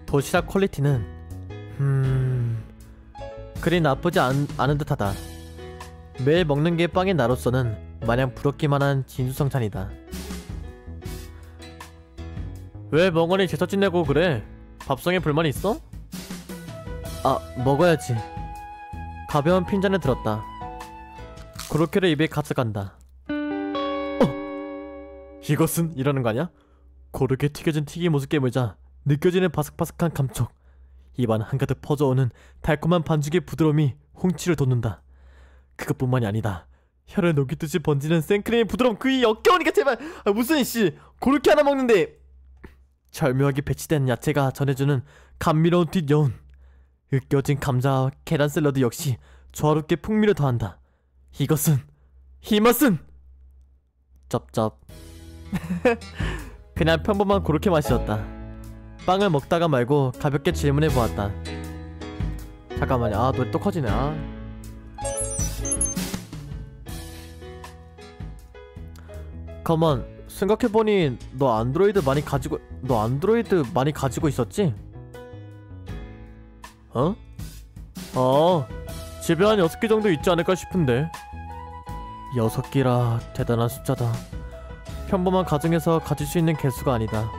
도시락 퀄리티는 그리 나쁘지 않은 듯하다. 매일 먹는 게 빵인 나로서는 마냥 부럽기만한 진수성찬이다. 왜 멍하니 제사 지내고 그래? 밥상에 불만 있어? 아, 먹어야지. 가벼운 핀잔을 들었다. 고로케를 입에 가져간다. 이것은? 이러는 거 아냐? 고르게 튀겨진 튀김옷을 깨물자 느껴지는 바삭바삭한 감촉, 입안 한가득 퍼져오는 달콤한 반죽의 부드러움이 홍치를 돋는다. 그것뿐만이 아니다. 혀를 녹이듯이 번지는 생크림의 부드러움, 그이 역겨우니까 제발! 무슨 씨 고르케 하나 먹는데! 절묘하게 배치된 야채가 전해주는 감미로운 뒷여운, 으깨어진 감자와 계란 샐러드 역시 조화롭게 풍미를 더한다. 이것은, 이 맛은! 쩝쩝. 그냥 평범한 고로케 맛이었다. 빵을 먹다가 말고 가볍게 질문해보았다. 잠깐만요. 아, 노래 또 커지네. 아. 가만, 생각해보니 너 안드로이드 많이 가지고 있었지? 어? 집에 한 6개 정도 있지 않을까 싶은데. 6개라 대단한 숫자다. 평범한 가정에서 가질 수 있는 개수가 아니다.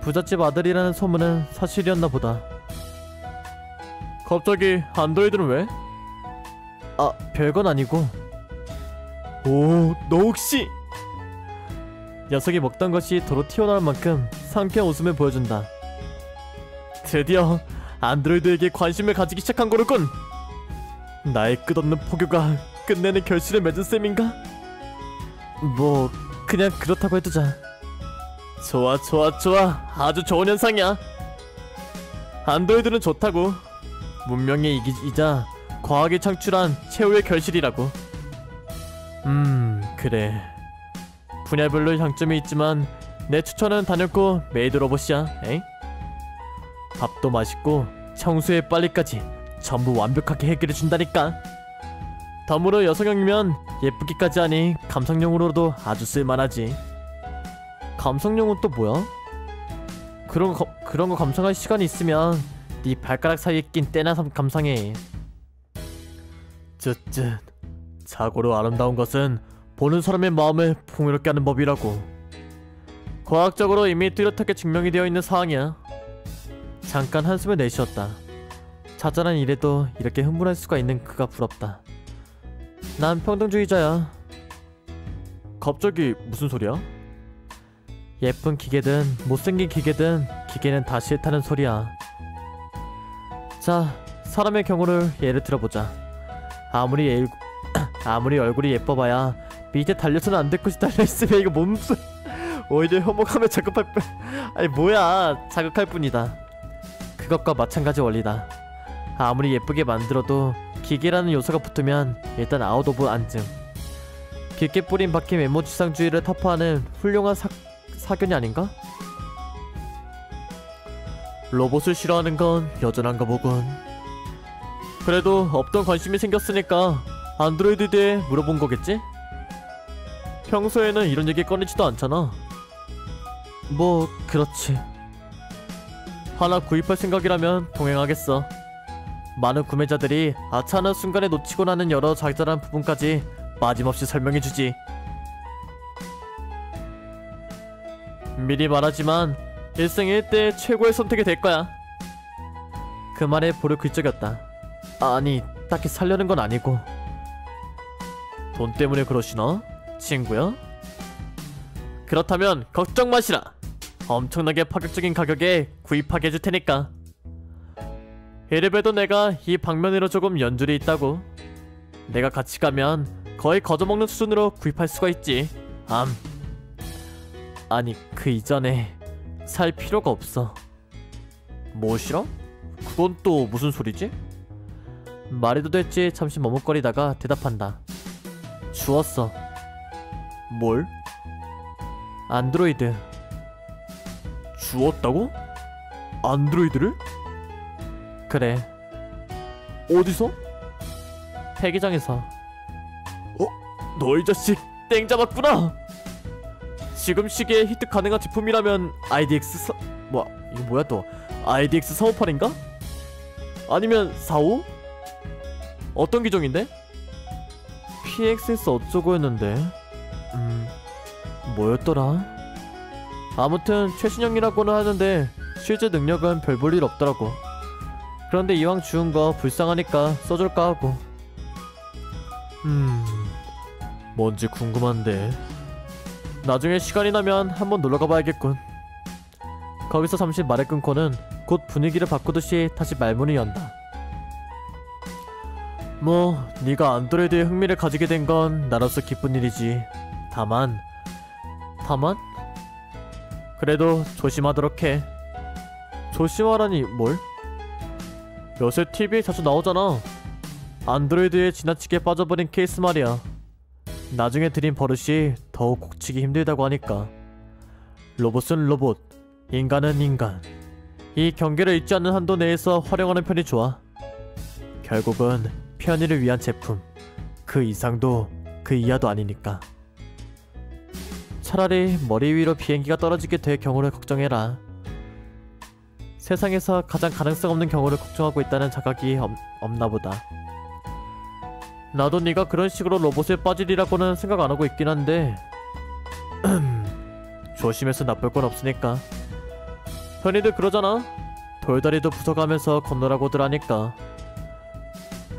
부잣집 아들이라는 소문은 사실이었나 보다. 갑자기 안드로이드는 왜? 아, 별건 아니고. 오, 너 혹시? 녀석이 먹던 것이 도로 튀어나올 만큼 상쾌한 웃음을 보여준다. 드디어 안드로이드에게 관심을 가지기 시작한 거로군. 나의 끝없는 포교가 끝내는 결실을 맺은 셈인가? 뭐 그냥 그렇다고 해두자. 좋아. 아주 좋은 현상이야. 안드로이드는 좋다고. 문명의 이기이자 과학이 창출한 최후의 결실이라고. 그래. 분야별로 장점이 있지만 내 추천은 단연코 메이드 로봇이야. 에이? 밥도 맛있고 청소에 빨리까지 전부 완벽하게 해결해준다니까. 덤으로 여성형이면 예쁘기까지 하니 감성용으로도 아주 쓸만하지. 감성용은 또 뭐야? 그런 거 감상할 시간이 있으면 네 발가락 사이에 낀 때나 감상해. 쯧쯧. 자고로 아름다운 것은 보는 사람의 마음을 풍요롭게 하는 법이라고. 과학적으로 이미 뚜렷하게 증명이 되어 있는 사항이야. 잠깐 한숨을 내쉬었다. 자잘한 일에도 이렇게 흥분할 수가 있는 그가 부럽다. 난 평등주의자야. 갑자기 무슨 소리야? 예쁜 기계든 못생긴 기계든 기계는 다 싫다는 소리야. 자, 사람의 경우를 예를 들어보자. 아무리 얼굴이 예뻐봐야 밑에 달려서는 안 될 곳이 달려있으면 이거 몸소 오히려 혐오감을 자극할 뿐. 아니 뭐야, 자극할 뿐이다. 그것과 마찬가지 원리다. 아무리 예쁘게 만들어도 기계라는 요소가 붙으면 일단 아웃 오브 안증. 깊게 뿌린 박힌 외모지상주의를 타파하는 훌륭한 사견이 아닌가? 로봇을 싫어하는 건 여전한가 보군. 그래도 없던 관심이 생겼으니까 안드로이드에 대해 물어본 거겠지? 평소에는 이런 얘기 꺼내지도 않잖아. 뭐 그렇지. 하나 구입할 생각이라면 동행하겠어. 많은 구매자들이 아차하는 순간에 놓치고 나는 여러 자잘한 부분까지 빠짐없이 설명해주지. 미리 말하지만 일생일대 최고의 선택이 될 거야. 그 말에 볼을 긁적였다. 아니, 딱히 살려는 건 아니고. 돈 때문에 그러시나? 친구야? 그렇다면 걱정 마시라. 엄청나게 파격적인 가격에 구입하게 해줄 테니까. 이래봬도 내가 이 방면으로 조금 연줄이 있다고. 내가 같이 가면 거의 거저먹는 수준으로 구입할 수가 있지. 아니, 그 이전에 살 필요가 없어. 뭐 싫어? 그건 또 무슨 소리지? 말해도 될지 잠시 머뭇거리다가 대답한다. 주웠어. 뭘? 안드로이드. 주웠다고? 안드로이드를? 그래. 어디서? 폐기장에서. 너 이 자식 땡 잡았구나. 지금 시기에 히트 가능한 제품이라면 IDX 뭐 이거 뭐야 또? IDX 358인가? 아니면 45? 어떤 기종인데? PXS 어쩌고였는데 뭐였더라? 아무튼 최신형이라고는 하는데 실제 능력은 별 볼 일 없더라고. 그런데 이왕 주운 거 불쌍하니까 써줄까 하고. 뭔지 궁금한데. 나중에 시간이 나면 한번 놀러가 봐야겠군. 거기서 잠시 말을 끊고는 곧 분위기를 바꾸듯이 다시 말문을 연다. 뭐 네가 안드로이드에 흥미를 가지게 된 건 나로서 기쁜 일이지. 다만? 그래도 조심하도록 해. 조심하라니 뭘? 요새 TV에 자주 나오잖아. 안드로이드에 지나치게 빠져버린 케이스 말이야. 나중에 들인 버릇이 더욱 고치기 힘들다고 하니까. 로봇은 로봇, 인간은 인간. 이 경계를 잊지 않는 한도 내에서 활용하는 편이 좋아. 결국은 편의를 위한 제품, 그 이상도 그 이하도 아니니까. 차라리 머리 위로 비행기가 떨어지게 될 경우를 걱정해라. 세상에서 가장 가능성 없는 경우를 걱정하고 있다는 자각이 없나 보다. 나도 네가 그런 식으로 로봇에 빠지리라고는 생각 안 하고 있긴 한데 조심해서 나쁠 건 없으니까. 흔히들 그러잖아. 돌다리도 부숴가면서 건너라고들 하니까.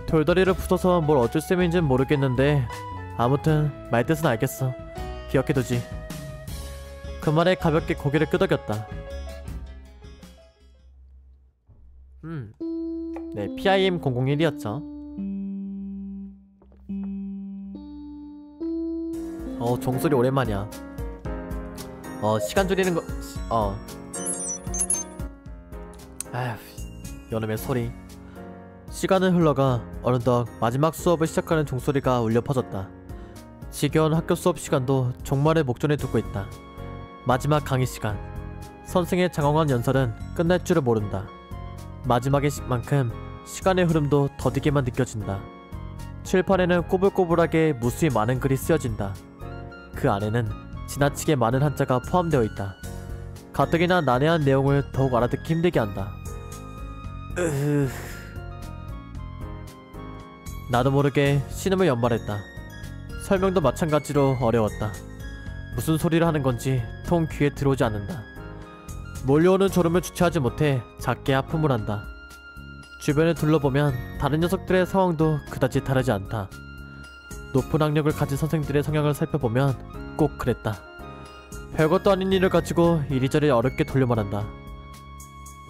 돌다리를 부숴서 뭘 어쩔 셈인지는 모르겠는데 아무튼 말뜻은 알겠어. 기억해두지. 그 말에 가볍게 고개를 끄덕였다. 네, PIM001이었죠. 종소리 오랜만이야. 시간 줄이는 거. 아휴, 여놈의 소리. 시간은 흘러가 어느덧 마지막 수업을 시작하는 종소리가 울려 퍼졌다. 지겨운 학교 수업 시간도 종말을 목전에 두고 있다. 마지막 강의 시간. 선생의 장황한 연설은 끝날 줄을 모른다. 마지막인 만큼 시간의 흐름도 더디게만 느껴진다. 칠판에는 꼬불꼬불하게 무수히 많은 글이 쓰여진다. 그 안에는 지나치게 많은 한자가 포함되어 있다. 가뜩이나 난해한 내용을 더욱 알아듣기 힘들게 한다. 나도 모르게 신음을 연말했다. 설명도 마찬가지로 어려웠다. 무슨 소리를 하는 건지 통 귀에 들어오지 않는다. 몰려오는 졸음을 주체하지 못해 작게 하품을 한다. 주변을 둘러보면 다른 녀석들의 상황도 그다지 다르지 않다. 높은 학력을 가진 선생들의 성향을 살펴보면 꼭 그랬다. 별것도 아닌 일을 가지고 이리저리 어렵게 돌려 말한다.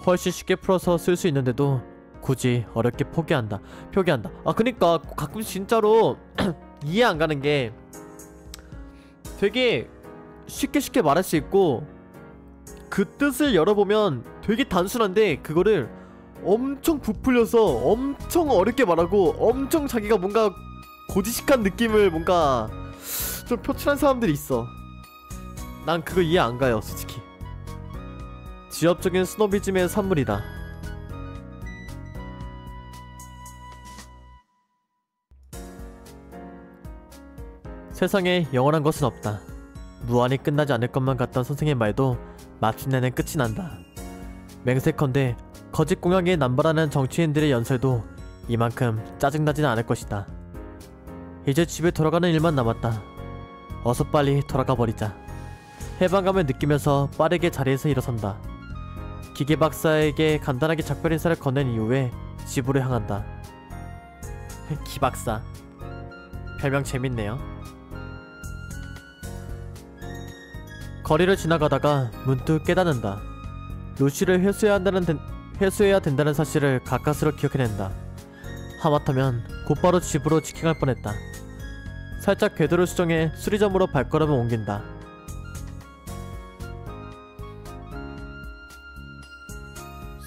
훨씬 쉽게 풀어서 쓸 수 있는데도 굳이 어렵게 표기한다. 그니까 가끔 진짜로 이해 안 가는 게 되게 쉽게 말할 수 있고 그 뜻을 열어보면 되게 단순한데 그거를 엄청 부풀려서 엄청 어렵게 말하고 엄청 자기가 뭔가 고지식한 느낌을 뭔가 좀 표출한 사람들이 있어. 난 그거 이해 안 가요, 솔직히. 지엽적인 스노비즘의 산물이다. 세상에 영원한 것은 없다. 무한히 끝나지 않을 것만 같던 선생의 말도 마침내는 끝이 난다. 맹세컨대 거짓 공약에 남발하는 정치인들의 연설도 이만큼 짜증나지는 않을 것이다. 이제 집에 돌아가는 일만 남았다. 어서 빨리 돌아가 버리자. 해방감을 느끼면서 빠르게 자리에서 일어선다. 기계 박사에게 간단하게 작별 인사를 건넨 이후에 집으로 향한다. 기박사. 별명 재밌네요. 거리를 지나가다가 문득 깨닫는다. 루시를 회수해야 된다는 사실을 가까스로 기억해낸다. 하마터면 곧바로 집으로 직행할 뻔했다. 살짝 궤도를 수정해 수리점으로 발걸음을 옮긴다.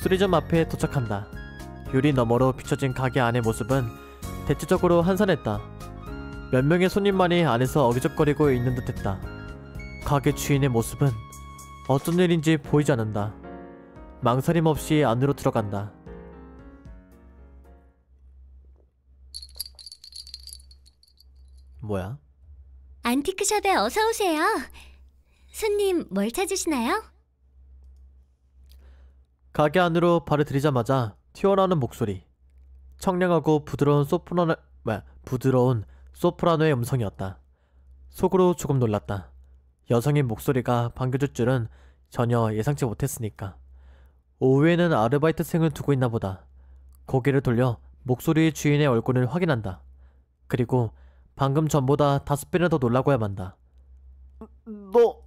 수리점 앞에 도착한다. 유리 너머로 비춰진 가게 안의 모습은 대체적으로 한산했다. 몇 명의 손님만이 안에서 어기적거리고 있는 듯했다. 가게 주인의 모습은 어쩐 일인지 보이지 않는다. 망설임 없이 안으로 들어간다. 뭐야? 안티크숍에 어서오세요. 손님 뭘 찾으시나요? 가게 안으로 발을 들이자마자 튀어나오는 목소리. 청량하고 부드러운 소프라노의 음성이었다. 속으로 조금 놀랐다. 여성의 목소리가 반겨줄 줄은 전혀 예상치 못했으니까. 오후에는 아르바이트생을 두고 있나 보다. 고개를 돌려 목소리의 주인의 얼굴을 확인한다. 그리고 방금 전보다 5배나 더 놀라고야 만다. 너...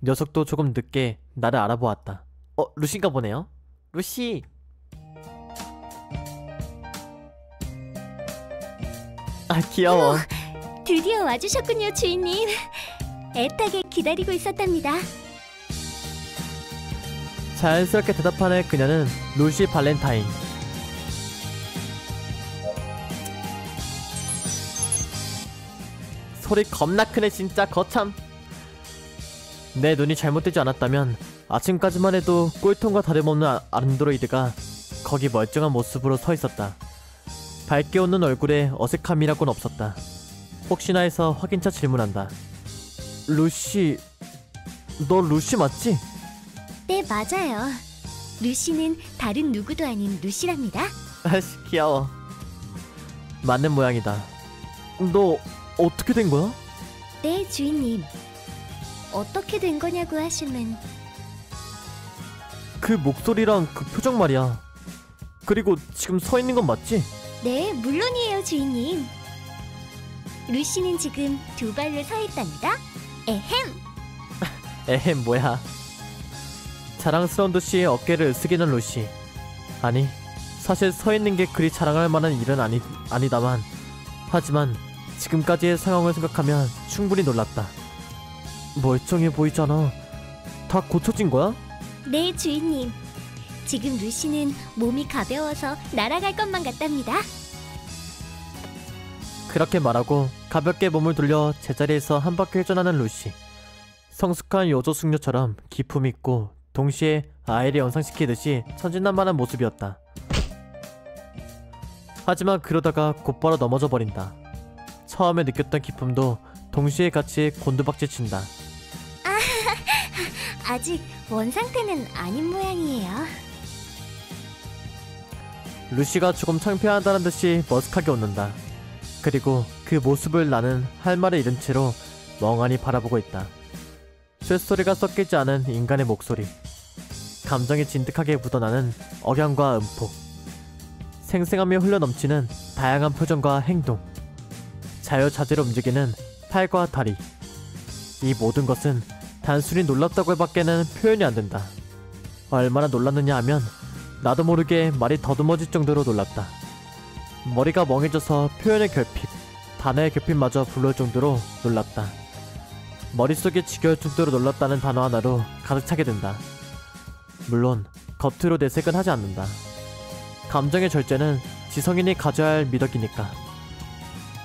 녀석도 조금 늦게 나를 알아보았다. 루시인가 보네요. 루시. 아, 귀여워. 드디어 와주셨군요, 주인님. 애타게 기다리고 있었답니다. 자연스럽게 대답하는 그녀는 루시 발렌타인. 소리 겁나 크네 진짜. 거참. 내 눈이 잘못되지 않았다면 아침까지만 해도 꼴통과 다름없는 안드로이드가 거기 멀쩡한 모습으로 서 있었다. 밝게 웃는 얼굴에 어색함이라고는 없었다. 혹시나 해서 확인차 질문한다. 루시... 너 루시 맞지? 네, 맞아요. 루시는 다른 누구도 아닌 루시랍니다. 아씨, 귀여워. 맞는 모양이다. 너 어떻게 된 거야? 네, 주인님. 어떻게 된 거냐고 하시면... 그 목소리랑 그 표정 말이야. 그리고 지금 서 있는 건 맞지? 네, 물론이에요, 주인님. 루시는 지금 2발로 서 있답니다. 에헴. 에헴 뭐야. 자랑스러운 듯이 어깨를 으스기는 루시. 아니, 사실 서 있는 게 그리 자랑할 만한 일은 아니다만, 하지만 지금까지의 상황을 생각하면 충분히 놀랐다. 멀쩡해 보이잖아. 다 고쳐진 거야? 네, 주인님. 지금 루시는 몸이 가벼워서 날아갈 것만 같답니다. 그렇게 말하고 가볍게 몸을 돌려 제자리에서 한 바퀴 회전하는 루시. 성숙한 여조 숙녀처럼 기품 있고 동시에 아이를 연상시키듯이 천진난만한 모습이었다. 하지만 그러다가 곧바로 넘어져 버린다. 처음에 느꼈던 기품도 동시에 같이 곤두박질친다. 아직 원상태는 아닌 모양이에요. 루시가 조금 창피하다는 듯이 머쓱하게 웃는다. 그리고 그 모습을 나는 할 말을 잃은 채로 멍하니 바라보고 있다. 쇳소리가 섞이지 않은 인간의 목소리, 감정이 진득하게 묻어나는 억양과 음폭, 생생함이 흘러넘치는 다양한 표정과 행동, 자유자재로 움직이는 팔과 다리. 이 모든 것은 단순히 놀랍다고 해밖에는 표현이 안 된다. 얼마나 놀랐느냐 하면 나도 모르게 말이 더듬어질 정도로 놀랐다. 머리가 멍해져서 표현의 결핍, 단어의 결핍마저 불러올 정도로 놀랐다. 머릿속이 지겨울 정도로 놀랐다는 단어 하나로 가득 차게 된다. 물론 겉으로 내색은 하지 않는다. 감정의 절제는 지성인이 가져야 할 미덕이니까.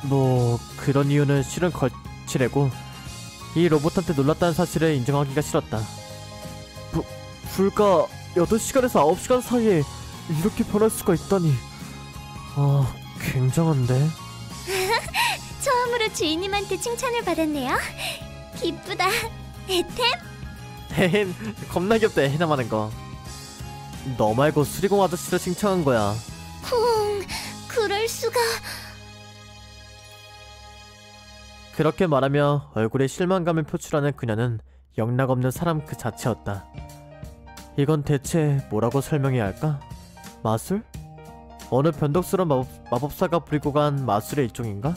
뭐 그런 이유는 실은 거칠애고 이 로봇한테 놀랐다는 사실을 인정하기가 싫었다. 불과 8시간에서 9시간 사이에 이렇게 변할 수가 있다니. 아, 굉장한데? 처음으로 주인님한테 칭찬을 받았네요. 기쁘다. 에템? 헤헴, 겁나 귀엽다. 해남하는 거. 너 말고 수리공 아저씨를 칭찬한 거야. 쿵, 그럴 수가. 그렇게 말하며 얼굴에 실망감을 표출하는 그녀는 영락없는 사람 그 자체였다. 이건 대체 뭐라고 설명해야 할까? 마술? 어느 변덕스러운 마법사가 부리고 간 마술의 일종인가?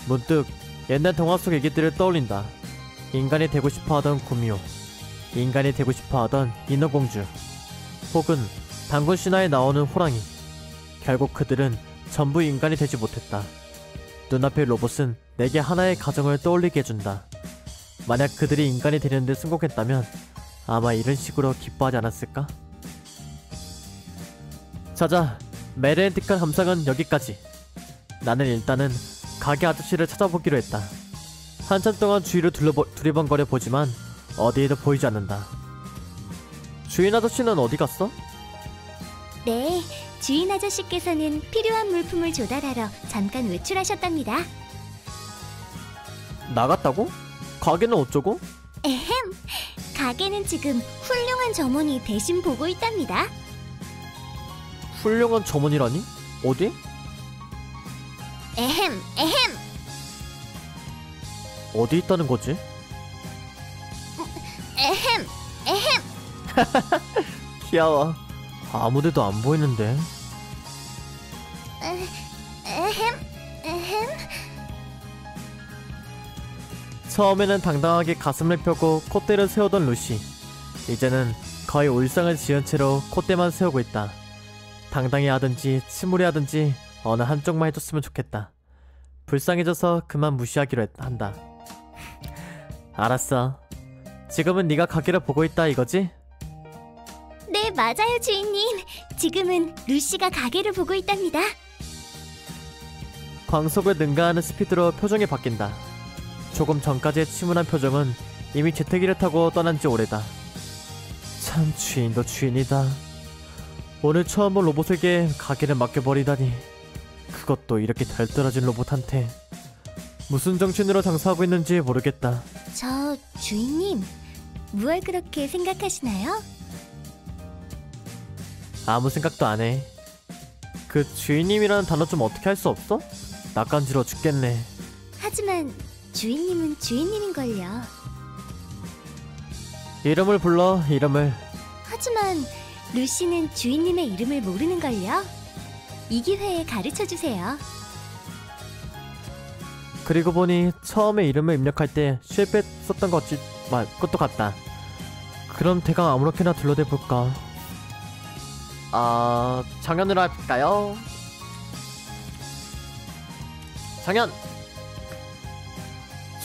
문득 옛날 동화 속 얘기들을 떠올린다. 인간이 되고 싶어하던 구미호, 인간이 되고 싶어하던 인어공주, 혹은 단군 신화에 나오는 호랑이. 결국 그들은 전부 인간이 되지 못했다. 눈앞의 로봇은 내게 하나의 가정을 떠올리게 해준다. 만약 그들이 인간이 되는데 성공했다면 아마 이런 식으로 기뻐하지 않았을까? 자자, 메르엔티카 감상은 여기까지. 나는 일단은 가게 아저씨를 찾아보기로 했다. 한참 동안 주위를 두리번거려 보지만 어디에도 보이지 않는다. 주인 아저씨는 어디 갔어? 네, 주인 아저씨께서는 필요한 물품을 조달하러 잠깐 외출하셨답니다. 나갔다고? 가게는 어쩌고? 에헴, 가게는 지금 훌륭한 점원이 대신 보고 있답니다. 훌륭한 점원이라니? 어디? 에헴, 에헴. 어디 있다는 거지? 에헴, 에헴. 귀여워. 아무데도 안 보이는데. 에헴, 에헴. 처음에는 당당하게 가슴을 펴고 콧대를 세우던 루시. 이제는 거의 울상을 지은 채로 콧대만 세우고 있다. 당당히 하든지 침울해 하든지 어느 한쪽만 해줬으면 좋겠다. 불쌍해져서 그만 무시하기로 한다. 알았어. 지금은 네가 가게를 보고 있다 이거지? 네, 맞아요, 주인님. 지금은 루시가 가게를 보고 있답니다. 광속을 능가하는 스피드로 표정이 바뀐다. 조금 전까지의 침울한 표정은 이미 제트기를 타고 떠난 지 오래다. 참 주인도 주인이다. 오늘 처음 본 로봇에게 가게를 맡겨버리다니. 그것도 이렇게 달떨어진 로봇한테. 무슨 정신으로 장사하고 있는지 모르겠다. 저 주인님, 무얼 그렇게 생각하시나요? 아무 생각도 안 해. 그 주인님이라는 단어 좀 어떻게 할 수 없어? 낯간지러워 죽겠네. 하지만 주인님은 주인님인걸요. 이름을 불러, 이름을. 하지만 루시는 주인님의 이름을 모르는걸요. 이 기회에 가르쳐주세요. 그리고 보니 처음에 이름을 입력할 때 실패했었던 것도 같다. 그럼 대강 아무렇게나 둘러대볼까? 정연으로 할까요? 정연!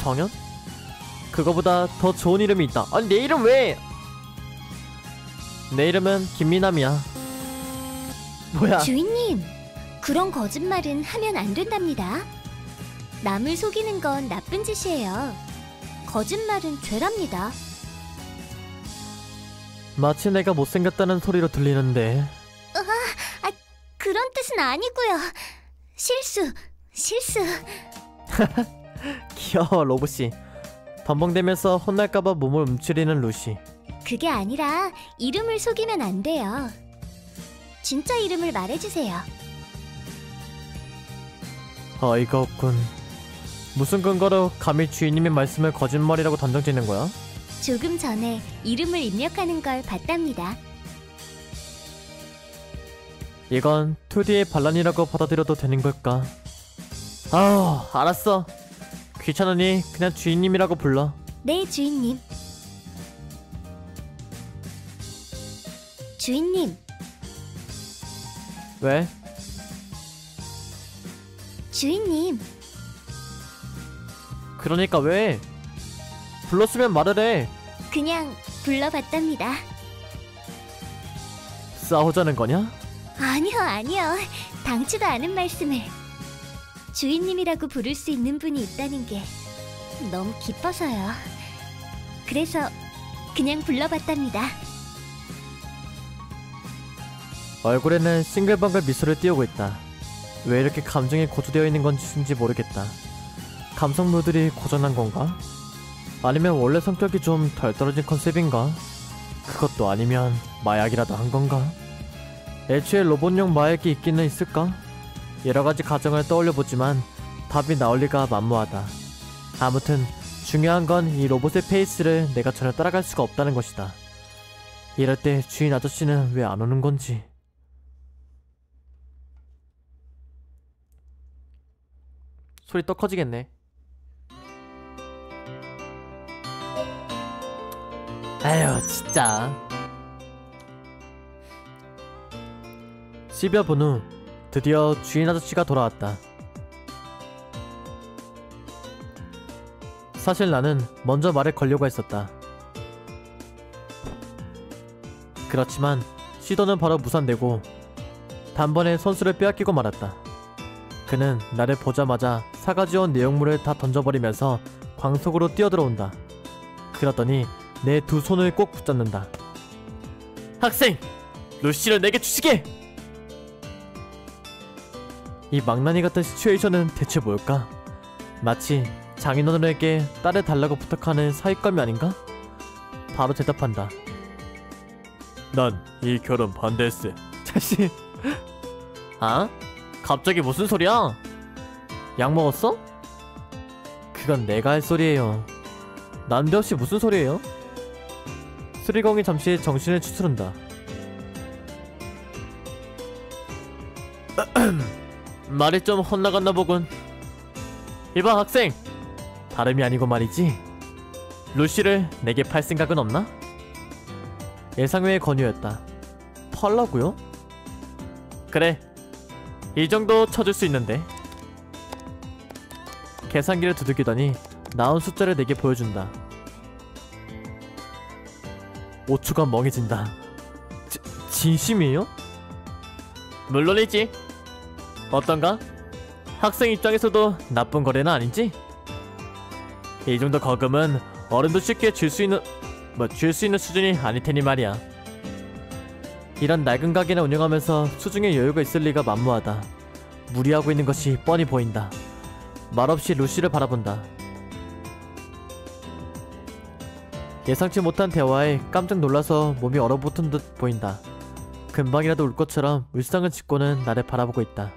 정연? 그거보다 더 좋은 이름이 있다. 아니 내 이름 왜? 내 이름은 김미남이야. 뭐야? 주인님, 그런 거짓말은 하면 안 된답니다. 남을 속이는 건 나쁜 짓이에요. 거짓말은 죄랍니다. 마치 내가 못생겼다는 소리로 들리는데. 그런 뜻은 아니고요. 실수. 귀여워 로봇이. 덤벙대면서 혼날까봐 몸을 움츠리는 루시. 그게 아니라 이름을 속이면 안 돼요. 진짜 이름을 말해주세요. 어이가 없군. 무슨 근거로 감히 주인님의 말씀을 거짓말이라고 단정짓는 거야? 조금 전에 이름을 입력하는 걸 봤답니다. 이건 2D의 반란이라고 받아들여도 되는 걸까? 알았어. 귀찮으니 그냥 주인님이라고 불러. 네, 주인님. 주인님. 왜? 주인님. 그러니까 왜? 불렀으면 말을 해. 그냥 불러봤답니다. 싸우자는 거냐? 아니요. 당치도 않은 말씀을. 주인님이라고 부를 수 있는 분이 있다는 게 너무 기뻐서요. 그래서 그냥 불러봤답니다. 얼굴에는 싱글벙글 미소를 띄우고 있다. 왜 이렇게 감정이 고조되어 있는 건지 모르겠다. 감성 무들이 고전한 건가? 아니면 원래 성격이 좀 덜 떨어진 컨셉인가? 그것도 아니면 마약이라도 한 건가? 애초에 로봇용 마약이 있기는 있을까? 여러가지 가정을 떠올려보지만 답이 나올 리가 만무하다. 아무튼 중요한 건 이 로봇의 페이스를 내가 전혀 따라갈 수가 없다는 것이다. 이럴 때 주인 아저씨는 왜 안 오는 건지. 소리 또 커지겠네. 아휴 진짜. 10여 분 후 드디어 주인 아저씨가 돌아왔다. 사실 나는 먼저 말을 걸려고 했었다. 그렇지만 시도는 바로 무산되고 단번에 선수를 빼앗기고 말았다. 그는 나를 보자마자 사가지온 내용물을 다 던져버리면서 광속으로 뛰어들어온다. 그러더니 내 두 손을 꼭 붙잡는다. 학생! 루시를 내게 주시게! 이 망나니 같은 시츄에이션은 대체 뭘까? 마치 장인어른에게 딸을 달라고 부탁하는 사윗감이 아닌가? 바로 대답한다. 난 이 결혼 반대했어. 자식. 아? 갑자기 무슨 소리야? 약 먹었어? 그건 내가 할 소리예요. 난데없이 무슨 소리예요? 수리공이 잠시 정신을 추스른다. 말이 좀 헛나갔나 보군. 이봐 학생! 다름이 아니고 말이지, 루시를 내게 팔 생각은 없나? 예상외의 권유였다. 팔라고요? 그래, 이 정도 쳐줄 수 있는데. 계산기를 두들기더니 나온 숫자를 내게 보여준다. 5초간 멍해진다. 진심이에요? 물론이지. 어떤가? 학생 입장에서도 나쁜 거래는 아니지? 이 정도 거금은 어른도 쉽게 줄 수 있는 수준이 아닐 테니 말이야. 이런 낡은 가게나 운영하면서 수중에 여유가 있을 리가 만무하다. 무리하고 있는 것이 뻔히 보인다. 말없이 루시를 바라본다. 예상치 못한 대화에 깜짝 놀라서 몸이 얼어붙은 듯 보인다. 금방이라도 울 것처럼 울상을 짓고는 나를 바라보고 있다.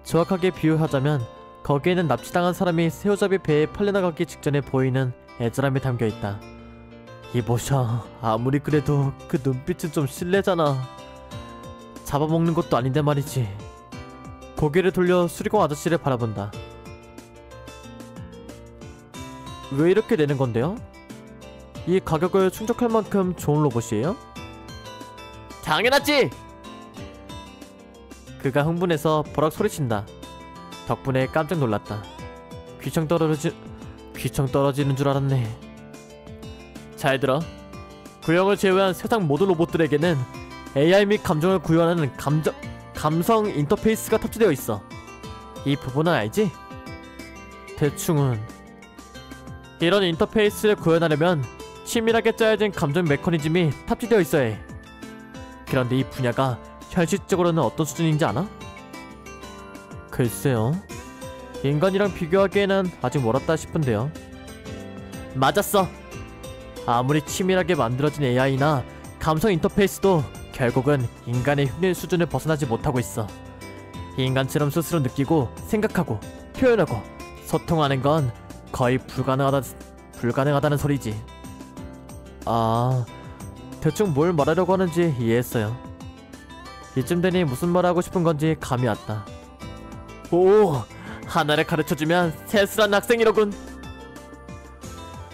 정확하게 비유하자면 거기에는 납치당한 사람이 새우잡이 배에 팔려나가기 직전에 보이는 애절함이 담겨있다. 이보셔, 아무리 그래도 그 눈빛은 좀 실례잖아. 잡아먹는 것도 아닌데 말이지. 고개를 돌려 수리공 아저씨를 바라본다. 왜 이렇게 내는 건데요? 이 가격을 충족할 만큼 좋은 로봇이에요? 당연하지! 그가 흥분해서 버럭 소리친다. 덕분에 깜짝 놀랐다. 귀청 떨어지는 줄 알았네. 잘 들어. 구형을 제외한 세상 모든 로봇들에게는 AI 및 감정을 구현하는 감성 인터페이스가 탑재되어 있어. 이 부분은 알지? 대충은. 이런 인터페이스를 구현하려면 치밀하게 짜여진 감정 메커니즘이 탑재되어 있어야 해. 그런데 이 분야가 현실적으로는 어떤 수준인지 아나? 글쎄요, 인간이랑 비교하기에는 아직 멀었다 싶은데요. 맞았어. 아무리 치밀하게 만들어진 AI나 감성 인터페이스도 결국은 인간의 흉내 수준을 벗어나지 못하고 있어. 인간처럼 스스로 느끼고 생각하고 표현하고 소통하는 건 거의 불가능하다는 소리지. 아, 대충 뭘 말하려고 하는지 이해했어요. 이쯤 되니 무슨 말 하고 싶은 건지 감이 왔다. 오, 하나를 가르쳐주면 세수한 학생이로군.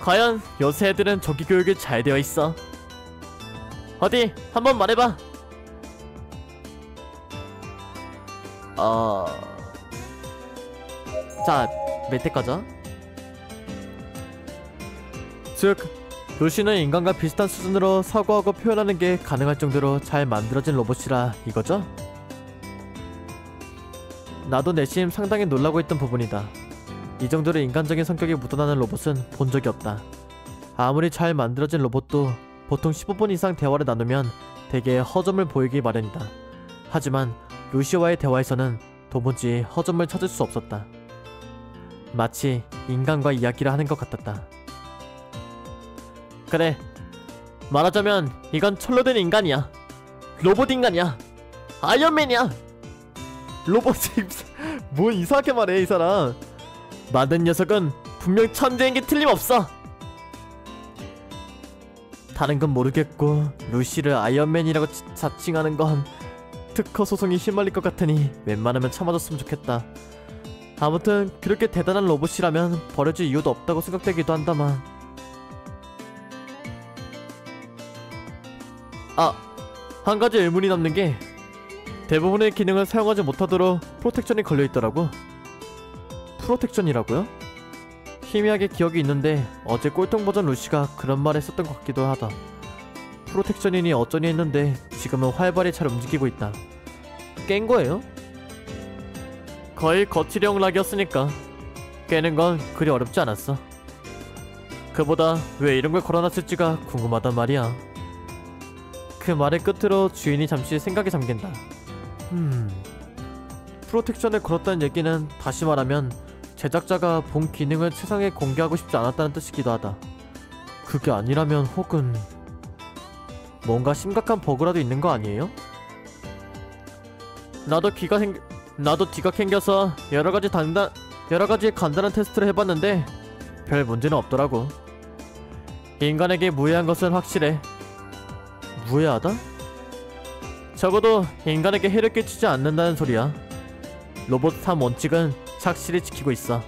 과연 요새 애들은 조기 교육이 잘 되어 있어. 어디 한번 말해봐. 자, 몇 대까지? 즉, 루시는 인간과 비슷한 수준으로 사고하고 표현하는 게 가능할 정도로 잘 만들어진 로봇이라 이거죠? 나도 내심 상당히 놀라고 있던 부분이다. 이 정도로 인간적인 성격이 묻어나는 로봇은 본 적이 없다. 아무리 잘 만들어진 로봇도 보통 15분 이상 대화를 나누면 대개 허점을 보이기 마련이다. 하지만 루시와의 대화에서는 도무지 허점을 찾을 수 없었다. 마치 인간과 이야기를 하는 것 같았다. 그래, 말하자면 이건 철로 된 인간이야. 로봇 인간이야. 아이언맨이야. 로봇이 뭐 이상하게 말해 이 사람. 만든 녀석은 분명 천재인 게 틀림없어. 다른 건 모르겠고 루시를 아이언맨이라고 자칭하는 건 특허 소송이 휘말릴 것 같으니 웬만하면 참아줬으면 좋겠다. 아무튼 그렇게 대단한 로봇이라면 버려질 이유도 없다고 생각되기도 한다만. 한 가지 의문이 남는 게 대부분의 기능을 사용하지 못하도록 프로텍션이 걸려있더라고. 프로텍션이라고요? 희미하게 기억이 있는데 어제 꼴통 버전 루시가 그런 말 했었던 것 같기도 하다. 프로텍션이니 어쩌니 했는데 지금은 활발히 잘 움직이고 있다. 깬 거예요? 거의 거치령 락이었으니까 깨는 건 그리 어렵지 않았어. 그보다 왜 이런 걸 걸어놨을지가 궁금하단 말이야. 그 말의 끝으로 주인이 잠시 생각에 잠긴다. 프로텍션을 걸었다는 얘기는 다시 말하면 제작자가 본 기능을 세상에 공개하고 싶지 않았다는 뜻이기도 하다. 그게 아니라면 혹은 뭔가 심각한 버그라도 있는 거 아니에요? 나도 뒤가 캥겨서 여러 가지 간단한 테스트를 해봤는데 별 문제는 없더라고. 인간에게 무해한 것은 확실해. 무해하다? 적어도 인간에게 해를 끼치지 않는다는 소리야. 로봇 3 원칙은 착실히 지키고 있어.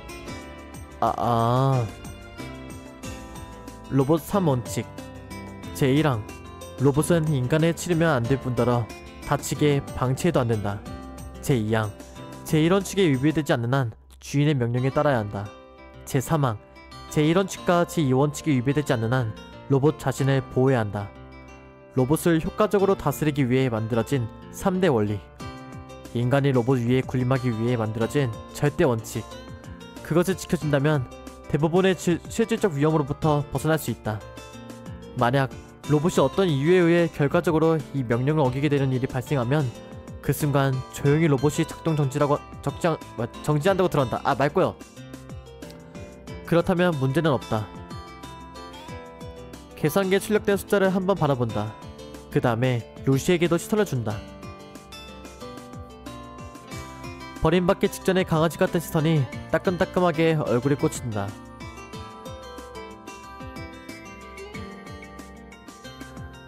로봇 3 원칙 제1항 로봇은 인간에 치르면 안 될 뿐더러 다치게 방치해도 안 된다. 제2항 제1원칙에 위배되지 않는 한 주인의 명령에 따라야 한다. 제3항 제1원칙과 제2원칙에 위배되지 않는 한 로봇 자신을 보호해야 한다. 로봇을 효과적으로 다스리기 위해 만들어진 3대 원리. 인간이 로봇 위에 군림하기 위해 만들어진 절대 원칙. 그것을 지켜준다면 대부분의 실질적 위험으로부터 벗어날 수 있다. 만약 로봇이 어떤 이유에 의해 결과적으로 이 명령을 어기게 되는 일이 발생하면 그 순간 조용히 로봇이 작동 정지한다고 들어간다. 말고요. 그렇다면 문제는 없다. 계산기에 출력된 숫자를 한번 바라본다. 그 다음에 루시에게도 시선을 준다. 버림받기 직전에 강아지 같은 시선이 따끔따끔하게 얼굴에 꽂힌다.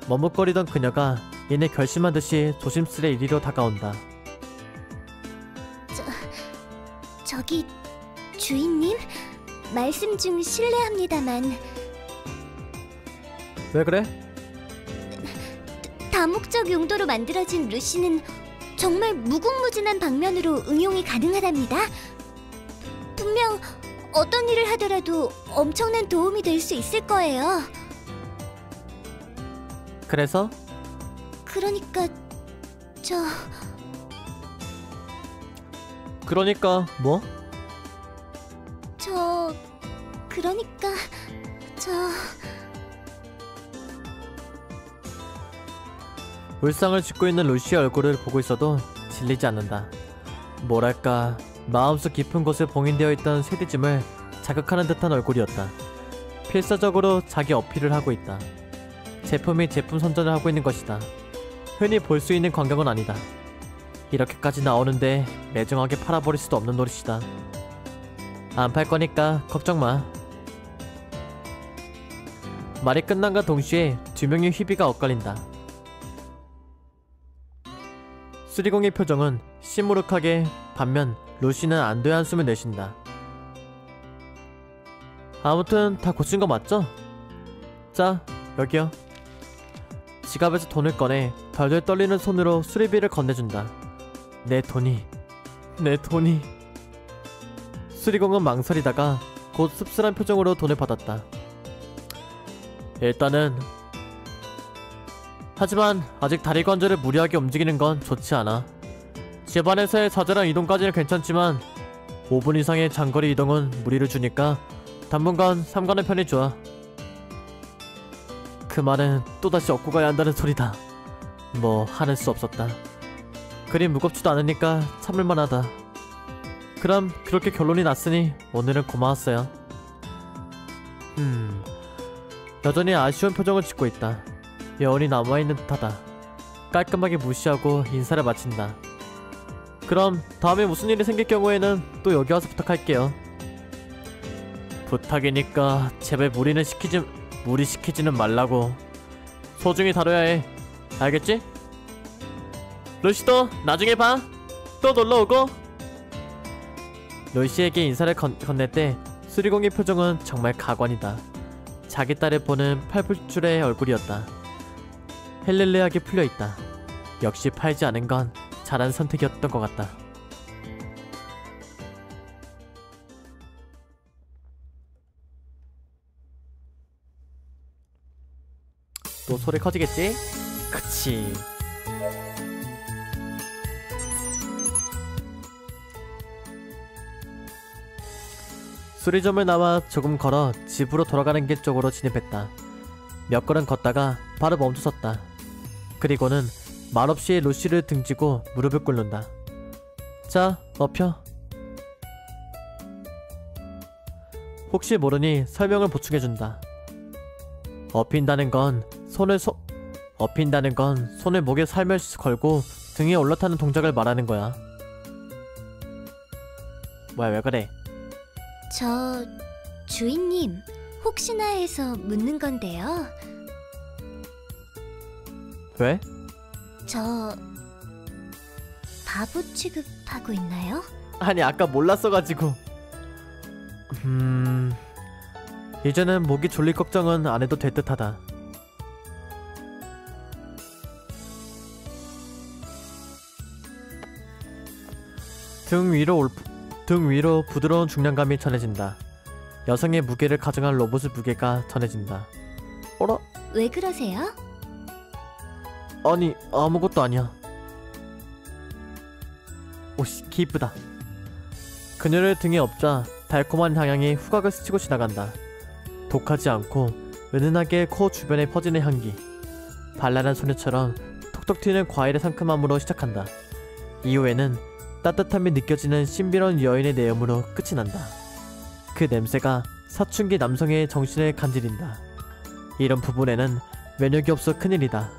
머뭇거리던 그녀가 이내 결심한 듯이 조심스레 이리로 다가온다. 저기 주인님, 말씀 중 실례합니다만 왜 그래? 다목적 용도로 만들어진 루시는 정말 무궁무진한 방면으로 응용이 가능하답니다. 분명 어떤 일을 하더라도 엄청난 도움이 될 수 있을 거예요. 그래서? 그러니까 그러니까 뭐? 그러니까 울상을 짓고 있는 루시의 얼굴을 보고 있어도 질리지 않는다. 뭐랄까 마음속 깊은 곳에 봉인되어 있던 세디즘을 자극하는 듯한 얼굴이었다. 필사적으로 자기 어필을 하고 있다. 제품이 제품 선전을 하고 있는 것이다. 흔히 볼 수 있는 광경은 아니다. 이렇게까지 나오는데 매정하게 팔아버릴 수도 없는 노릇이다. 안 팔 거니까 걱정 마. 말이 끝난과 동시에 두 명의 휘비가 엇갈린다. 수리공의 표정은 시무룩하게 반면 루시는 안도의 한숨을 내쉰다. 아무튼 다 고친 거 맞죠? 자, 여기요. 지갑에서 돈을 꺼내 덜덜 떨리는 손으로 수리비를 건네준다. 내 돈이. 수리공은 망설이다가 곧 씁쓸한 표정으로 돈을 받았다. 하지만 아직 다리 관절을 무리하게 움직이는 건 좋지 않아. 집안에서의 자잘한 이동까지는 괜찮지만 5분 이상의 장거리 이동은 무리를 주니까 당분간 삼가는 편이 좋아. 그 말은 또다시 얻고 가야 한다는 소리다. 뭐 하는 수 없었다. 그리 무겁지도 않으니까 참을만하다. 그럼 그렇게 결론이 났으니 오늘은 고마웠어요. 여전히 아쉬운 표정을 짓고 있다. 여운이 남아있는 듯하다. 깔끔하게 무시하고 인사를 마친다. 그럼 다음에 무슨 일이 생길 경우에는 또 여기 와서 부탁할게요. 부탁이니까 제발 무리시키지는 말라고. 소중히 다뤄야 해. 알겠지? 루시도 나중에 봐. 또 놀러오고. 루시에게 인사를 건넬 때 수리공의 표정은 정말 가관이다. 자기 딸을 보는 팔불출의 얼굴이었다. 헬렐레하게 풀려있다. 역시 팔지 않은 건 잘한 선택이었던 것 같다. 또 소리 커지겠지? 그치. 수리점을 나와 조금 걸어 집으로 돌아가는 길 쪽으로 진입했다. 몇 걸음 걷다가 바로 멈춰섰다. 그리고는 말없이 루시를 등지고 무릎을 꿇는다. 자, 엎혀. 혹시 모르니 설명을 보충해준다. 업힌다는 건 손을 목에 살며시 걸고 등에 올라타는 동작을 말하는 거야. 뭐야, 왜 그래? 저 주인님, 혹시나 해서 묻는 건데요. 왜? 저 바보 취급하고 있나요? 아니, 아까 몰랐어가지고. 이제는 목이 졸릴 걱정은 안 해도 될 듯하다. 등 위로 부드러운 중량감이 전해진다. 여성의 무게를 가정한 로봇의 무게가 전해진다. 어라? 왜 그러세요? 아니, 아무것도 아니야. 오씨, 기쁘다. 그녀를 등에 업자 달콤한 향이 후각을 스치고 지나간다. 독하지 않고 은은하게 코 주변에 퍼지는 향기. 발랄한 소녀처럼 톡톡 튀는 과일의 상큼함으로 시작한다. 이후에는 따뜻함이 느껴지는 신비로운 여인의 내음으로 끝이 난다. 그 냄새가 사춘기 남성의 정신을 간지린다. 이런 부분에는 면역이 없어 큰일이다.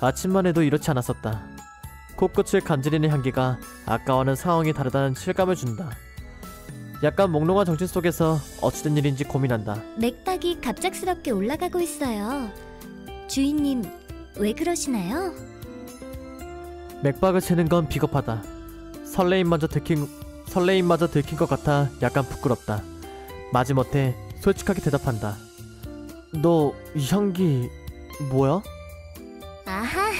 아침만 해도 이렇지 않았었다. 코끝을 간지리는 향기가 아까와는 상황이 다르다는 실감을 준다. 약간 몽롱한 정신 속에서 어찌된 일인지 고민한다. 맥박이 갑작스럽게 올라가고 있어요. 주인님, 왜 그러시나요? 맥박을 재는 건 비겁하다. 설레임마저 들킨 것 같아 약간 부끄럽다. 마지못해 솔직하게 대답한다. 너 이 향기 뭐야? 아하,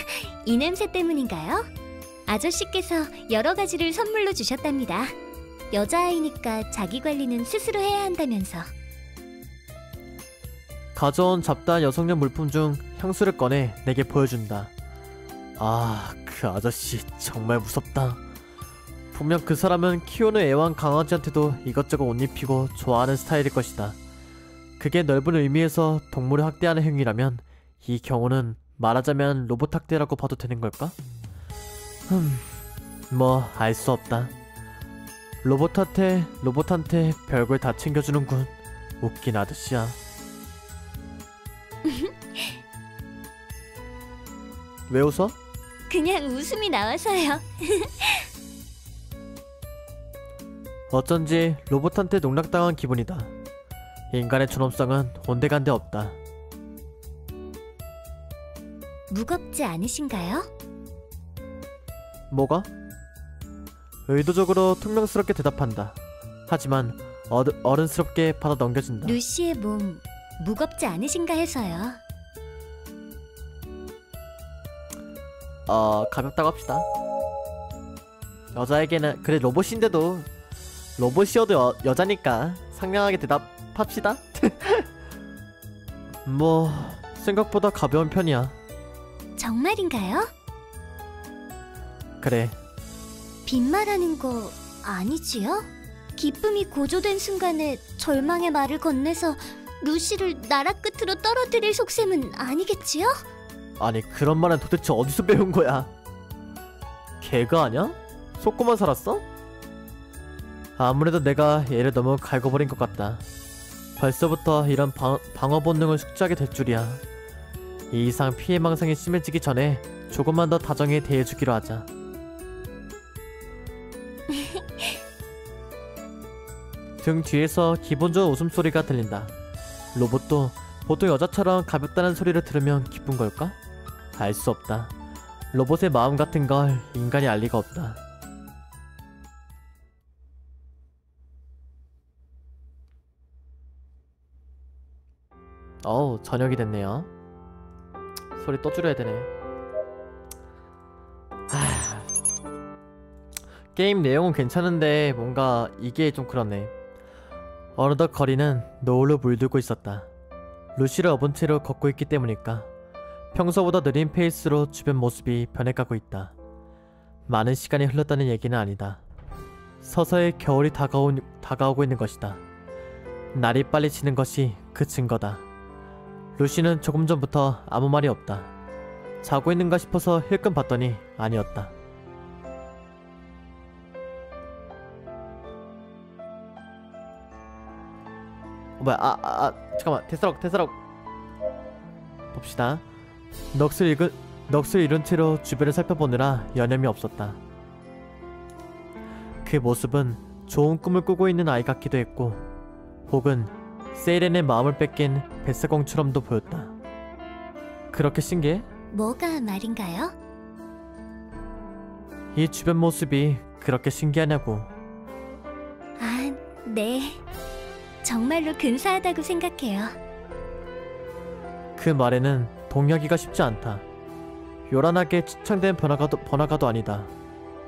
이 냄새 때문인가요? 아저씨께서 여러 가지를 선물로 주셨답니다. 여자아이니까 자기 관리는 스스로 해야 한다면서. 가져온 잡다한 여성용 물품 중 향수를 꺼내 내게 보여준다. 아, 그 아저씨 정말 무섭다. 분명 그 사람은 키우는 애완 강아지한테도 이것저것 옷 입히고 좋아하는 스타일일 것이다. 그게 넓은 의미에서 동물을 학대하는 행위라면 이 경우는 말하자면 로봇 학대라고 봐도 되는 걸까? 뭐 알 수 없다. 로봇한테 별걸 다 챙겨주는군. 웃긴 아저씨야. 왜 웃어? 그냥 웃음이 나와서요. 어쩐지 로봇한테 농락당한 기분이다. 인간의 존엄성은 온데간데 없다. 무겁지 않으신가요? 뭐가? 의도적으로 퉁명스럽게 대답한다. 하지만 어른스럽게 받아 넘겨진다. 루시의 몸 무겁지 않으신가 해서요. 가볍다고 합시다. 여자에게는 그래 로봇인데도 로봇이어도 여자니까 상냥하게 대답합시다. 뭐 생각보다 가벼운 편이야. 정말인가요? 그래. 빈말하는 거 아니지요? 기쁨이 고조된 순간에 절망의 말을 건네서 루시를 나라 끝으로 떨어뜨릴 속셈은 아니겠지요? 아니 그런 말은 도대체 어디서 배운 거야? 개가 아냐? 속고만 살았어? 아무래도 내가 얘를 너무 갈궈버린 것 같다. 벌써부터 이런 방어 본능을 숙지하게 될 줄이야. 이 이상 피해망상이 심해지기 전에 조금만 더 다정히 대해주기로 하자. 등 뒤에서 기분 좋은 웃음소리가 들린다. 로봇도 보통 여자처럼 가볍다는 소리를 들으면 기쁜 걸까? 알 수 없다. 로봇의 마음 같은 걸 인간이 알 리가 없다. 어우, 저녁이 됐네요. 소리 또 줄여야 되네. 게임 내용은 괜찮은데 뭔가 이게 좀 그렇네. 어느덧 거리는 노을로 물들고 있었다. 루시를 업은 채로 걷고 있기 때문일까? 평소보다 느린 페이스로 주변 모습이 변해가고 있다. 많은 시간이 흘렀다는 얘기는 아니다. 서서히 겨울이 다가오고 있는 것이다. 날이 빨리 지는 것이 그 증거다. 루시는 조금 전부터 아무 말이 없다. 자고 있는가 싶어서 힐끔 봤더니 아니었다. 뭐야, 잠깐만, 데스럭. 봅시다. 넋을 잃은 채로 주변을 살펴보느라 여념이 없었다. 그 모습은 좋은 꿈을 꾸고 있는 아이 같기도 했고 혹은 세이렌의 마음을 뺏긴 뱃사공처럼도 보였다. 그렇게 신기해? 뭐가 말인가요? 이 주변 모습이 그렇게 신기하냐고. 아, 네. 정말로 근사하다고 생각해요. 그 말에는 동의하기가 쉽지 않다. 요란하게 치창된 번화가도 아니다.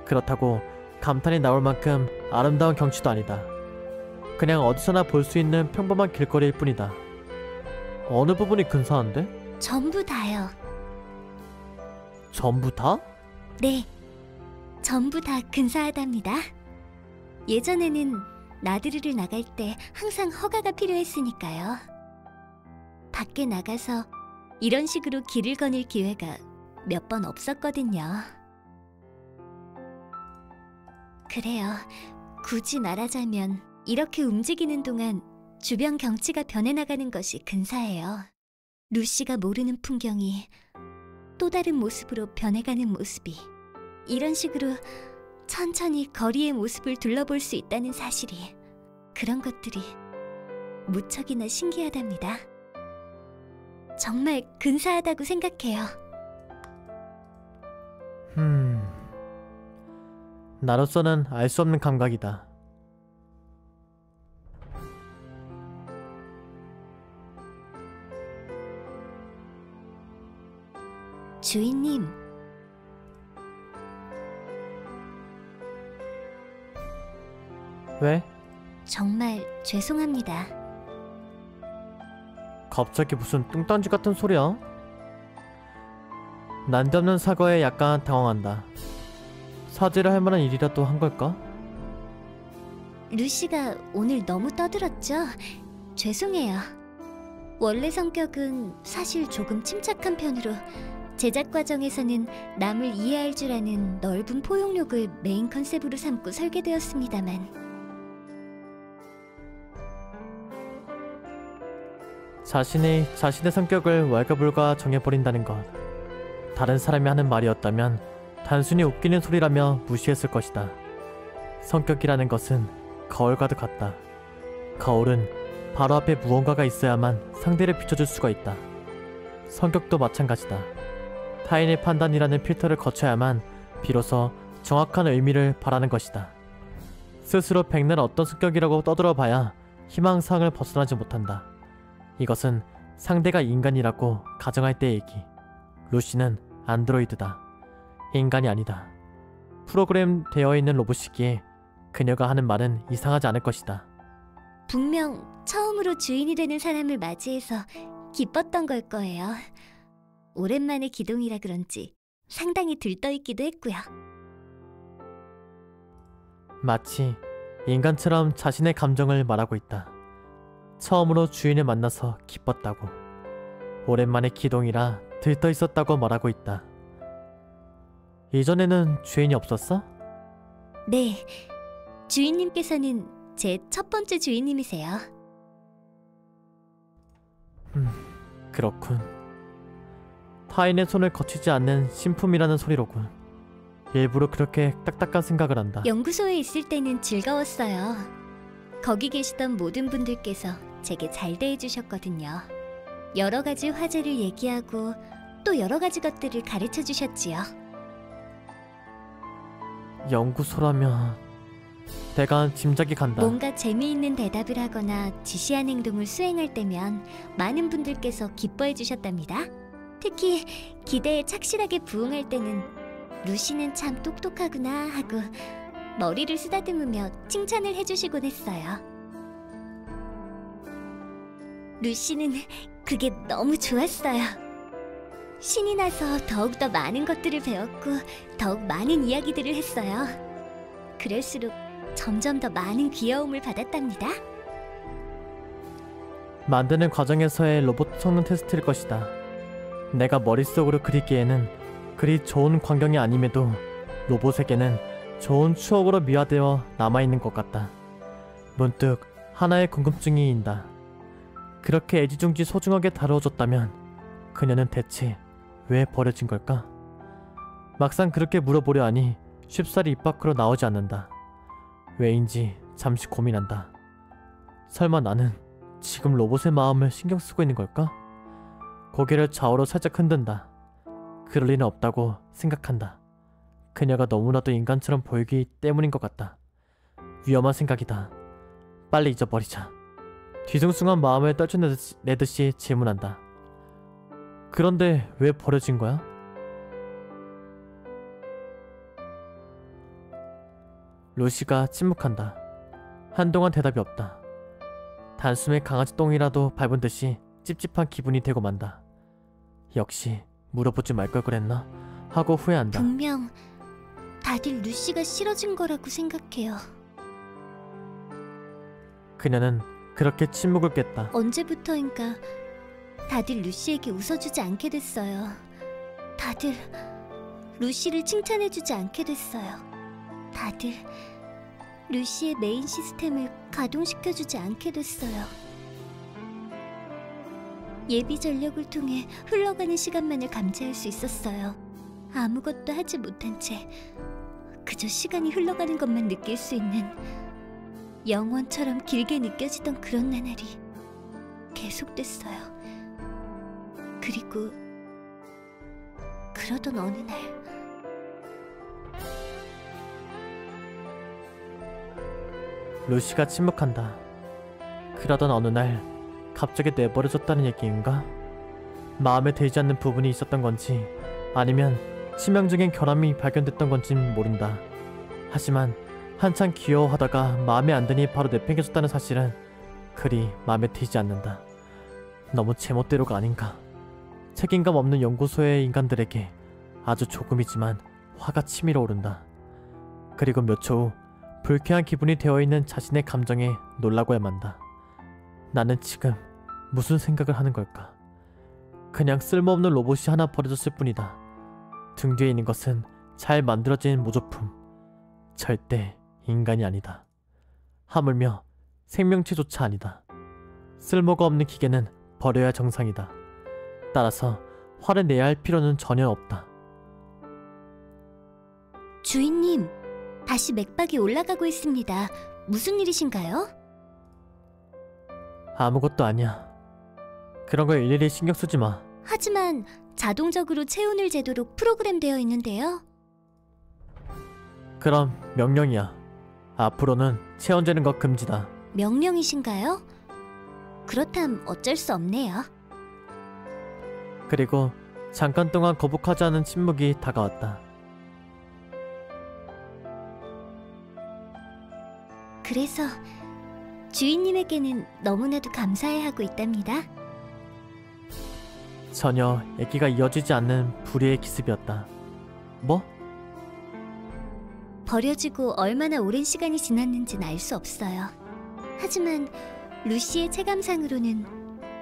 그렇다고 감탄이 나올 만큼 아름다운 경치도 아니다. 그냥 어디서나 볼 수 있는 평범한 길거리일 뿐이다. 어느 부분이 근사한데? 전부 다요. 전부 다? 네. 전부 다 근사하답니다. 예전에는 나들이를 나갈 때 항상 허가가 필요했으니까요. 밖에 나가서 이런 식으로 길을 거닐 기회가 몇 번 없었거든요. 그래요. 굳이 말하자면 이렇게 움직이는 동안 주변 경치가 변해나가는 것이 근사해요. 루시가 모르는 풍경이 또 다른 모습으로 변해가는 모습이 이런 식으로 천천히 거리의 모습을 둘러볼 수 있다는 사실이 그런 것들이 무척이나 신기하답니다. 정말 근사하다고 생각해요. 나로서는 알 수 없는 감각이다. 주인님, 왜? 정말 죄송합니다. 갑자기 무슨 뚱딴지 같은 소리야? 난데없는 사과에 약간 당황한다. 사죄를 할 만한 일이라도 한 걸까? 루시가 오늘 너무 떠들었죠? 죄송해요. 원래 성격은 사실 조금 침착한 편으로 제작 과정에서는 남을 이해할 줄 아는 넓은 포용력을 메인 컨셉으로 삼고 설계되었습니다만 자신의 성격을 왈가불가 정해버린다는 것. 다른 사람이 하는 말이었다면 단순히 웃기는 소리라며 무시했을 것이다. 성격이라는 것은 거울과도 같다. 거울은 바로 앞에 무언가가 있어야만 상대를 비춰줄 수가 있다. 성격도 마찬가지다. 타인의 판단이라는 필터를 거쳐야만 비로소 정확한 의미를 바라는 것이다. 스스로 백날 어떤 성격이라고 떠들어봐야 희망사항을 벗어나지 못한다. 이것은 상대가 인간이라고 가정할 때의 얘기. 루시는 안드로이드다. 인간이 아니다. 프로그램 되어 있는 로봇이기에 그녀가 하는 말은 이상하지 않을 것이다. 분명 처음으로 주인이 되는 사람을 맞이해서 기뻤던 걸 거예요. 오랜만에 기동이라 그런지 상당히 들떠있기도 했고요. 마치 인간처럼 자신의 감정을 말하고 있다. 처음으로 주인을 만나서 기뻤다고. 오랜만에 기동이라 들떠있었다고 말하고 있다. 이전에는 주인이 없었어? 네, 주인님께서는 제 첫 번째 주인님이세요. 그렇군. 타인의 손을 거치지 않는 신품이라는 소리로군. 일부러 그렇게 딱딱한 생각을 한다. 연구소에 있을 때는 즐거웠어요. 거기 계시던 모든 분들께서 제게 잘 대해주셨거든요. 여러 가지 화제를 얘기하고 또 여러 가지 것들을 가르쳐 주셨지요. 연구소라면 대강 짐작이 간다. 뭔가 재미있는 대답을 하거나 지시한 행동을 수행할 때면 많은 분들께서 기뻐해 주셨답니다. 특히 기대에 착실하게 부응할 때는 루시는 참 똑똑하구나 하고 머리를 쓰다듬으며 칭찬을 해주시곤 했어요. 루시는 그게 너무 좋았어요. 신이 나서 더욱더 많은 것들을 배웠고 더욱 많은 이야기들을 했어요. 그럴수록 점점 더 많은 귀여움을 받았답니다. 만드는 과정에서의 로봇 성능 테스트일 것이다. 내가 머릿속으로 그리기에는 그리 좋은 광경이 아님에도 로봇에게는 좋은 추억으로 미화되어 남아있는 것 같다. 문득 하나의 궁금증이 인다. 그렇게 애지중지 소중하게 다루어줬다면 그녀는 대체 왜 버려진 걸까? 막상 그렇게 물어보려 하니 쉽사리 입 밖으로 나오지 않는다. 왜인지 잠시 고민한다. 설마 나는 지금 로봇의 마음을 신경 쓰고 있는 걸까? 고개를 좌우로 살짝 흔든다. 그럴 리는 없다고 생각한다. 그녀가 너무나도 인간처럼 보이기 때문인 것 같다. 위험한 생각이다. 빨리 잊어버리자. 뒤숭숭한 마음을 떨쳐내듯이 질문한다. 그런데 왜 버려진 거야? 루시가 침묵한다. 한동안 대답이 없다. 단숨에 강아지 똥이라도 밟은 듯이 찝찝한 기분이 되고 만다. 역시 물어보지 말 걸 그랬나 하고 후회한다. 분명 다들 루시가 싫어진 거라고 생각해요. 그녀는 그렇게 침묵을 깼다. 언제부터인가 다들 루시에게 웃어주지 않게 됐어요. 다들 루시를 칭찬해주지 않게 됐어요. 다들 루시의 메인 시스템을 가동시켜주지 않게 됐어요. 예비 전력을 통해 흘러가는 시간만을 감지할 수 있었어요. 아무것도 하지 못한 채 그저 시간이 흘러가는 것만 느낄 수 있는 영원처럼 길게 느껴지던 그런 나날이 계속됐어요. 그리고 그러던 어느 날 루시가 침묵한다. 그러던 어느 날 갑자기 내버려졌다는 얘기인가? 마음에 들지 않는 부분이 있었던 건지 아니면 치명적인 결함이 발견됐던 건진 모른다. 하지만 한참 귀여워하다가 마음에 안 드니 바로 내팽개쳤다는 사실은 그리 마음에 들지 않는다. 너무 제멋대로가 아닌가. 책임감 없는 연구소의 인간들에게 아주 조금이지만 화가 치밀어 오른다. 그리고 몇 초 후 불쾌한 기분이 되어있는 자신의 감정에 놀라고야 만다. 나는 지금 무슨 생각을 하는 걸까? 그냥 쓸모없는 로봇이 하나 버려졌을 뿐이다. 등 뒤에 있는 것은 잘 만들어진 모조품. 절대 인간이 아니다. 하물며 생명체조차 아니다. 쓸모가 없는 기계는 버려야 정상이다. 따라서 화를 내야 할 필요는 전혀 없다. 주인님, 다시 맥박이 올라가고 있습니다. 무슨 일이신가요? 아무것도 아니야. 그런 걸 일일이 신경 쓰지 마. 하지만 자동적으로 체온을 재도록 프로그램되어 있는데요. 그럼 명령이야. 앞으로는 체온 재는 거 금지다. 명령이신가요? 그렇담 어쩔 수 없네요. 그리고 잠깐 동안 거북하지 않은 침묵이 다가왔다. 그래서 주인님에게는 너무나도 감사해하고 있답니다. 전혀 얘기가 이어지지 않는 불의의 기습이었다. 뭐? 버려지고 얼마나 오랜 시간이 지났는지는 알 수 없어요. 하지만 루시의 체감상으로는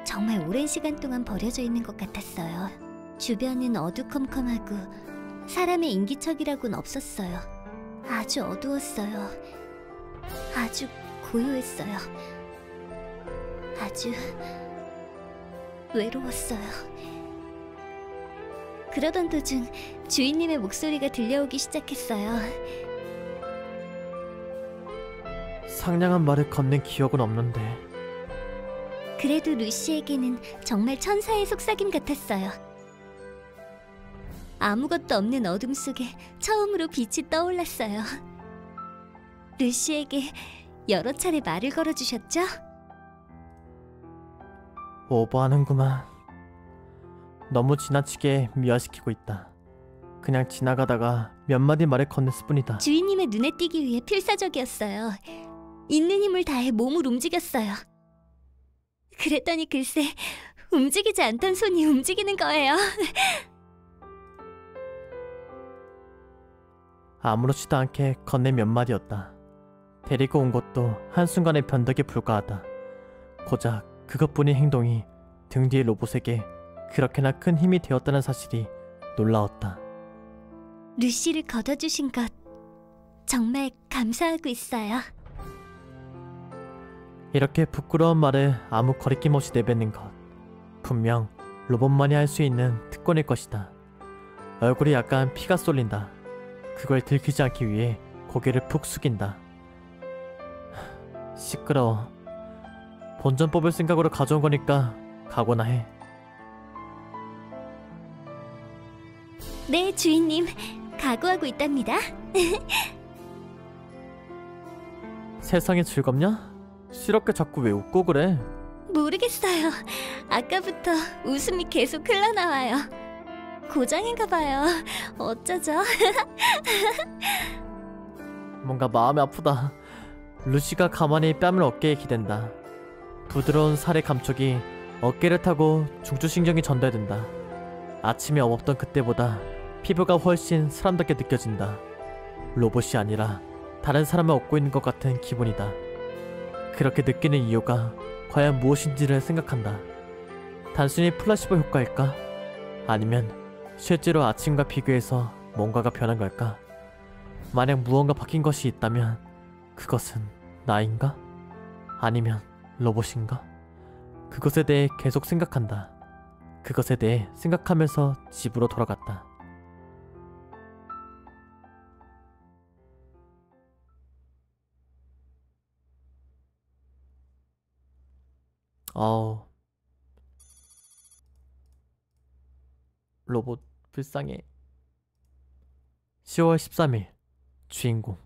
정말 오랜 시간 동안 버려져 있는 것 같았어요. 주변은 어두컴컴하고 사람의 인기척이라고는 없었어요. 아주 어두웠어요. 아주 고요했어요. 아주 외로웠어요. 그러던 도중 주인님의 목소리가 들려오기 시작했어요. 상냥한 말을 건넨 기억은 없는데. 그래도 루시에게는 정말 천사의 속삭임 같았어요. 아무것도 없는 어둠 속에 처음으로 빛이 떠올랐어요. 루시에게 여러 차례 말을 걸어주셨죠? 오버하는구만. 너무 지나치게 미화시키고 있다. 그냥 지나가다가 몇 마디 말을 건넸을 뿐이다. 주인님의 눈에 띄기 위해 필사적이었어요. 있는 힘을 다해 몸을 움직였어요. 그랬더니 글쎄 움직이지 않던 손이 움직이는 거예요. 아무렇지도 않게 건넨 몇 마디였다. 데리고 온 것도 한순간의 변덕에 불과하다. 고작 그것뿐인 행동이 등 뒤의 로봇에게 그렇게나 큰 힘이 되었다는 사실이 놀라웠다. 루시를 걷어주신 것 정말 감사하고 있어요. 이렇게 부끄러운 말을 아무 거리낌 없이 내뱉는 것. 분명 로봇만이 할 수 있는 특권일 것이다. 얼굴이 약간 피가 쏠린다. 그걸 들키지 않기 위해 고개를 푹 숙인다. 시끄러워. 본전 뽑을 생각으로 가져온 거니까 가거나 해. 네, 주인님. 각오하고 있답니다. 세상이 즐겁냐? 시럽게 자꾸 왜 웃고 그래? 모르겠어요. 아까부터 웃음이 계속 흘러나와요. 고장인가 봐요. 어쩌죠? 뭔가 마음이 아프다. 루시가 가만히 뺨을 어깨에 기댄다. 부드러운 살의 감촉이 어깨를 타고 중추신경이 전달된다. 아침에 업었던 그때보다 피부가 훨씬 사람답게 느껴진다. 로봇이 아니라 다른 사람을 업고 있는 것 같은 기분이다. 그렇게 느끼는 이유가 과연 무엇인지를 생각한다. 단순히 플라시보 효과일까? 아니면 실제로 아침과 비교해서 뭔가가 변한 걸까? 만약 무언가 바뀐 것이 있다면 그것은 나인가? 아니면 로봇인가? 그것에 대해 계속 생각한다. 그것에 대해 생각하면서 집으로 돌아갔다. 어우, 로봇 불쌍해. 10월 13일 주인공.